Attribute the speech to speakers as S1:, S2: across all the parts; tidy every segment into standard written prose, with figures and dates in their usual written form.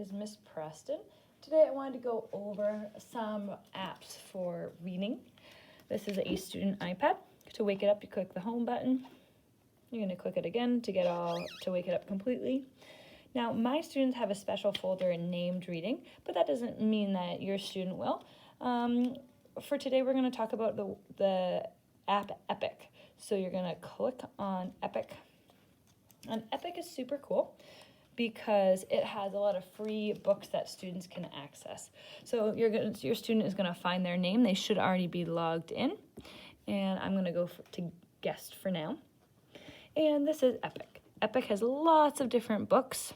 S1: is Miss Preston. Today I wanted to go over some apps for reading. This is a student iPad. To wake it up, you click the home button. You're going to click it again to wake it up completely. Now, my students have a special folder named Reading, but that doesn't mean that your student will. For today, we're going to talk about the app Epic. So you're going to click on Epic. And Epic is super cool because it has a lot of free books that students can access. So your student is going to find their name. They should already be logged in. And I'm going to go to guest for now. And this is Epic. Epic has lots of different books.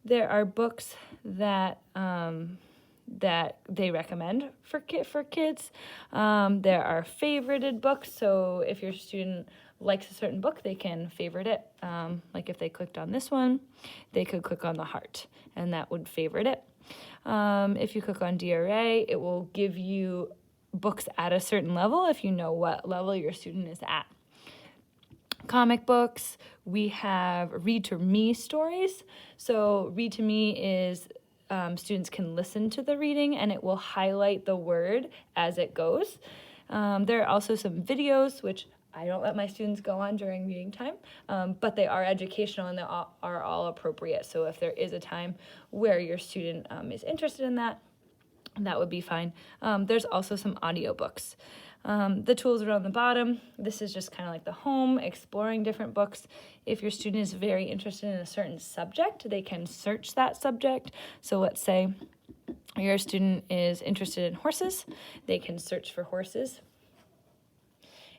S1: There are books that they recommend for kids. There are favorited books, so if your student likes a certain book, they can favorite it. Like if they clicked on this one, they could click on the heart, and that would favorite it. If you click on DRA, it will give you books at a certain level if you know what level your student is at. Comic books, we have Read to Me stories. So Read to Me is students can listen to the reading and it will highlight the word as it goes. There are also some videos, which I don't let my students go on during reading time, but they are educational and they are all appropriate. So if there is a time where your student is interested in that, that would be fine. There's also some audiobooks. The tools are on the bottom. This is just kind of like the home, exploring different books. If your student is very interested in a certain subject, they can search that subject. So let's say your student is interested in horses. They can search for horses.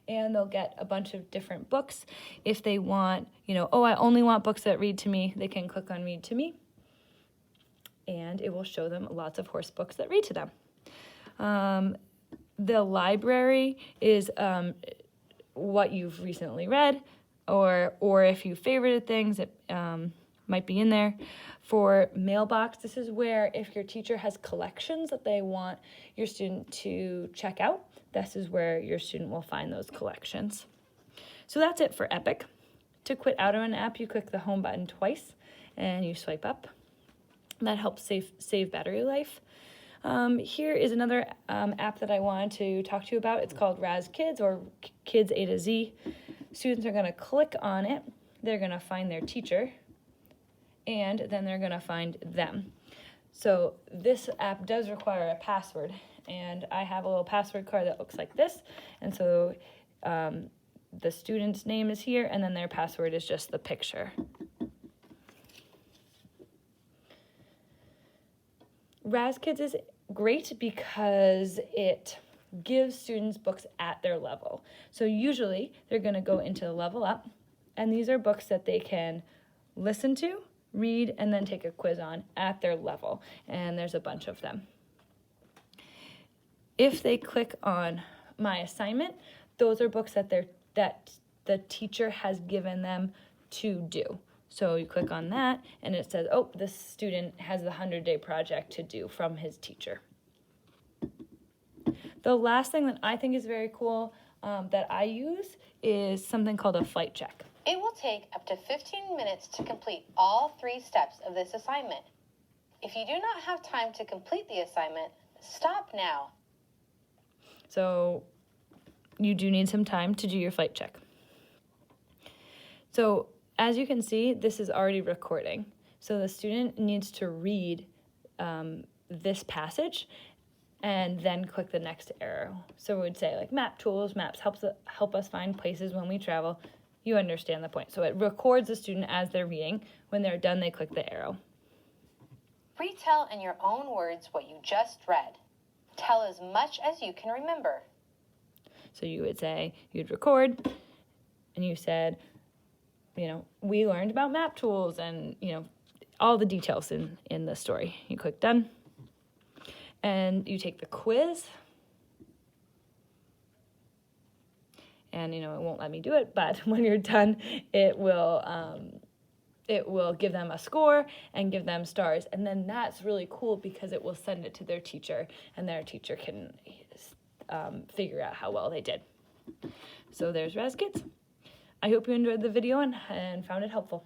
S1: And they'll get a bunch of different books. If they want, I only want books that read to me, they can click on Read to Me. And it will show them lots of horse books that read to them. The library is what you've recently read, or if you favorited things, it might be in there. For mailbox, this is where if your teacher has collections that they want your student to check out, this is where your student will find those collections. So that's it for Epic. To quit out of an app, you click the home button twice and you swipe up. That helps save battery life. Here is another app that I wanted to talk to you about. It's called RazKids, or Kids A to Z. Students are going to click on it. They're going to find their teacher, and then they're going to find them. So this app does require a password, and I have a little password card that looks like this. And so the student's name is here, and then their password is just the picture. RazKids is great because it gives students books at their level. So usually they're going to go into Level Up, and these are books that they can listen to, read, and then take a quiz on at their level. And there's a bunch of them. If they click on My Assignment, those are books that the teacher has given them to do. So you click on that, and it says, oh, this student has the 100-day project to do from his teacher. The last thing that I think is very cool that I use is something called a flight check.
S2: It will take up to 15 minutes to complete all 3 steps of this assignment. If you do not have time to complete the assignment, stop now.
S1: So you do need some time to do your flight check. So as you can see, this is already recording. So the student needs to read this passage and then click the next arrow. So we would say like map tools, maps help us find places when we travel. You understand the point. So it records the student as they're reading. When they're done, they click the arrow.
S2: Retell in your own words what you just read. Tell as much as you can remember.
S1: So you would say, you'd record, and you said, we learned about map tools and, all the details in the story. You click done, and you take the quiz, and, it won't let me do it, but when you're done, it will give them a score and give them stars. And then that's really cool because it will send it to their teacher, and their teacher can figure out how well they did. So there's RazKids. I hope you enjoyed the video and found it helpful.